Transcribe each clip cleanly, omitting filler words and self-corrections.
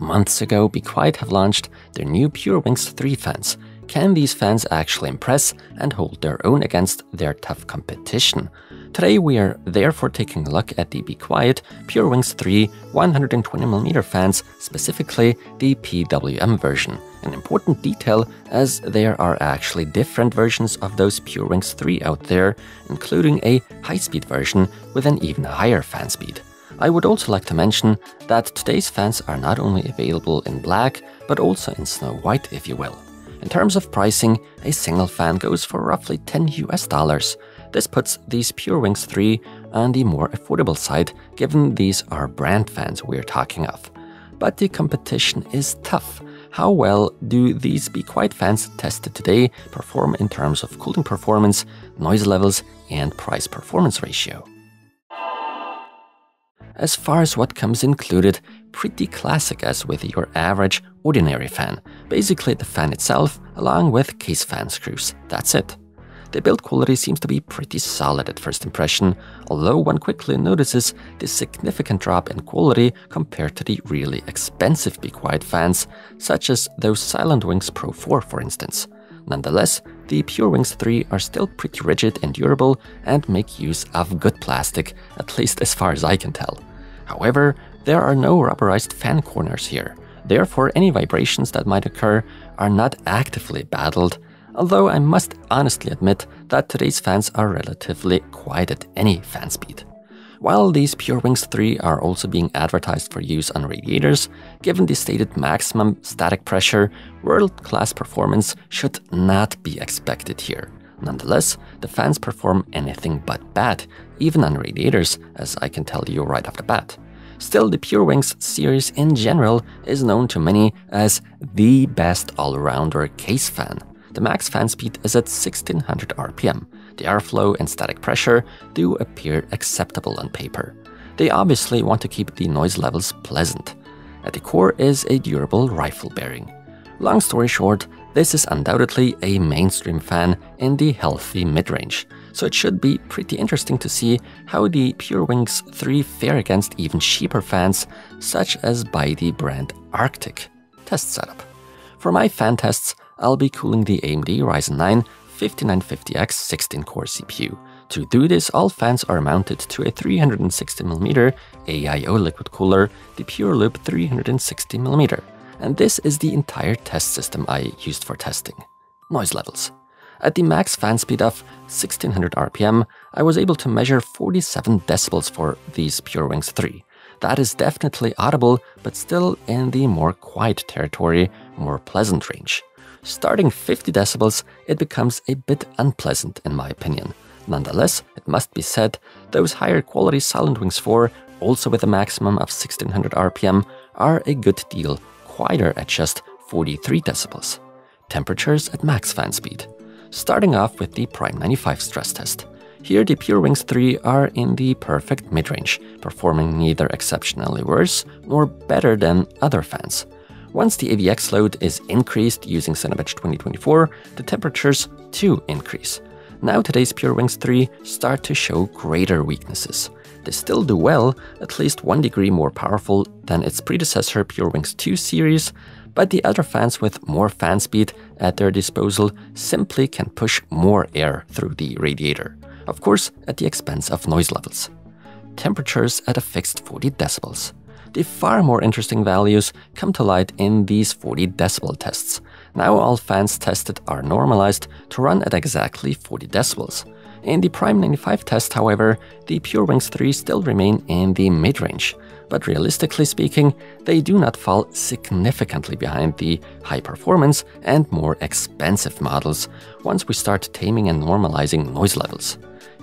Months ago, Be Quiet have launched their new PureWings 3 fans. Can these fans actually impress and hold their own against their tough competition? Today we are therefore taking a look at the Be Quiet PureWings 3 120mm fans, specifically the PWM version. An important detail, as there are actually different versions of those PureWings 3 out there, including a high-speed version with an even higher fan speed. I would also like to mention that today's fans are not only available in black, but also in snow white, if you will. In terms of pricing, a single fan goes for roughly $10 US. This puts these PureWings 3 on the more affordable side, given these are brand fans we're talking of. But the competition is tough. How well do these Be Quiet fans tested today perform in terms of cooling performance, noise levels, and price-performance ratio? As far as what comes included, pretty classic as with your average ordinary fan. Basically the fan itself, along with case fan screws. That's it. The build quality seems to be pretty solid at first impression, although one quickly notices the significant drop in quality compared to the really expensive Be Quiet fans, such as those Silentwings Pro 4 for instance. Nonetheless, the PureWings 3 are still pretty rigid and durable and make use of good plastic, at least as far as I can tell. However, there are no rubberized fan corners here, therefore any vibrations that might occur are not actively battled, although I must honestly admit that today's fans are relatively quiet at any fan speed. While these PureWings 3 are also being advertised for use on radiators, given the stated maximum static pressure, world-class performance should not be expected here. Nonetheless, the fans perform anything but bad, even on radiators, as I can tell you right off the bat. Still, the PureWings series in general is known to many as the best all-rounder case fan. The max fan speed is at 1600 RPM. The airflow and static pressure do appear acceptable on paper. They obviously want to keep the noise levels pleasant. At the core is a durable rifle bearing. Long story short, this is undoubtedly a mainstream fan in the healthy mid-range, so it should be pretty interesting to see how the PureWings 3 fare against even cheaper fans, such as by the brand Arctic. Test setup. For my fan tests, I'll be cooling the AMD Ryzen 9 5950X 16-core CPU. To do this, all fans are mounted to a 360mm AIO liquid cooler, the PureLoop 360mm. And this is the entire test system I used for testing. Noise levels. At the max fan speed of 1600 RPM, I was able to measure 47 decibels for these PureWings 3. That is definitely audible, but still in the more quiet territory, more pleasant range. Starting 50 decibels, it becomes a bit unpleasant in my opinion. Nonetheless, it must be said, those higher quality Silentwings 4, also with a maximum of 1600 RPM, are a good deal quieter at just 43 decibels. Temperatures at max fan speed. Starting off with the Prime 95 stress test. Here the PureWings 3 are in the perfect mid-range, performing neither exceptionally worse nor better than other fans. Once the AVX load is increased using Cinebench 2024, the temperatures too increase. Now today's PureWings 3 start to show greater weaknesses. They still do well, at least 1 degree more powerful than its predecessor PureWings 2 series, but the other fans with more fan speed at their disposal simply can push more air through the radiator, of course at the expense of noise levels. Temperatures at a fixed 40 decibels. The far more interesting values come to light in these 40 decibel tests. Now all fans tested are normalized to run at exactly 40 decibels. In the Prime 95 test, however, the PureWings 3 still remain in the mid-range, but realistically speaking, they do not fall significantly behind the high-performance and more expensive models once we start taming and normalizing noise levels.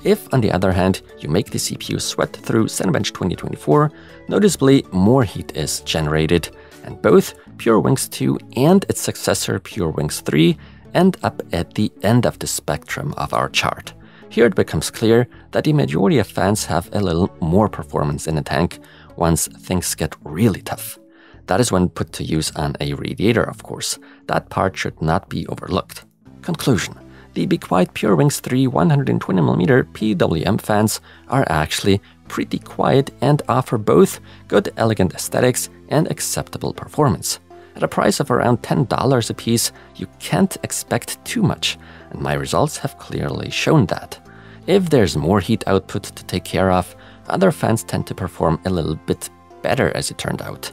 If, on the other hand, you make the CPU sweat through Cinebench 2024, noticeably more heat is generated, and both PureWings 2 and its successor PureWings 3 end up at the end of the spectrum of our chart. Here it becomes clear that the majority of fans have a little more performance in the tank once things get really tough. That is when put to use on a radiator, of course. That part should not be overlooked. Conclusion. The Be Quiet PureWings 3 120mm PWM fans are actually pretty quiet and offer both good elegant aesthetics and acceptable performance. At a price of around $10 a piece, you can't expect too much, and my results have clearly shown that. If there's more heat output to take care of, other fans tend to perform a little bit better, as it turned out.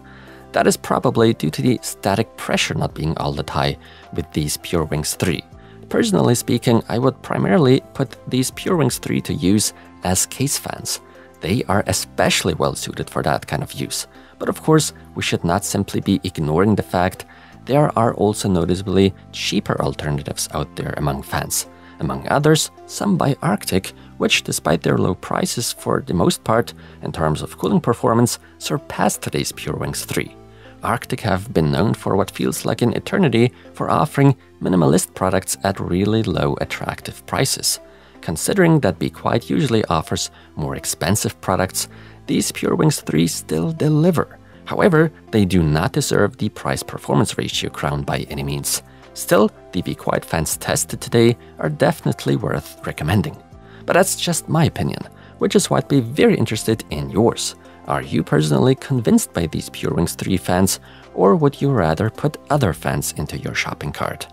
That is probably due to the static pressure not being all that high with these PureWings 3. Personally speaking, I would primarily put these PureWings 3 to use as case fans. They are especially well suited for that kind of use. But of course, we should not simply be ignoring the fact there are also noticeably cheaper alternatives out there among fans. Among others, some by Arctic, which despite their low prices for the most part, in terms of cooling performance, surpassed today's PureWings 3. Arctic have been known for what feels like an eternity for offering minimalist products at really low attractive prices. Considering that Be Quiet usually offers more expensive products, these PureWings 3 still deliver. However, they do not deserve the price-performance ratio crown by any means. Still, the Be Quiet fans tested today are definitely worth recommending. But that's just my opinion, which is why I'd be very interested in yours. Are you personally convinced by these PureWings 3 fans, or would you rather put other fans into your shopping cart?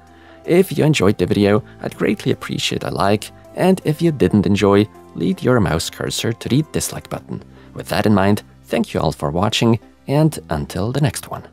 If you enjoyed the video, I'd greatly appreciate a like, and if you didn't enjoy, lead your mouse cursor to the dislike button. With that in mind, thank you all for watching, and until the next one.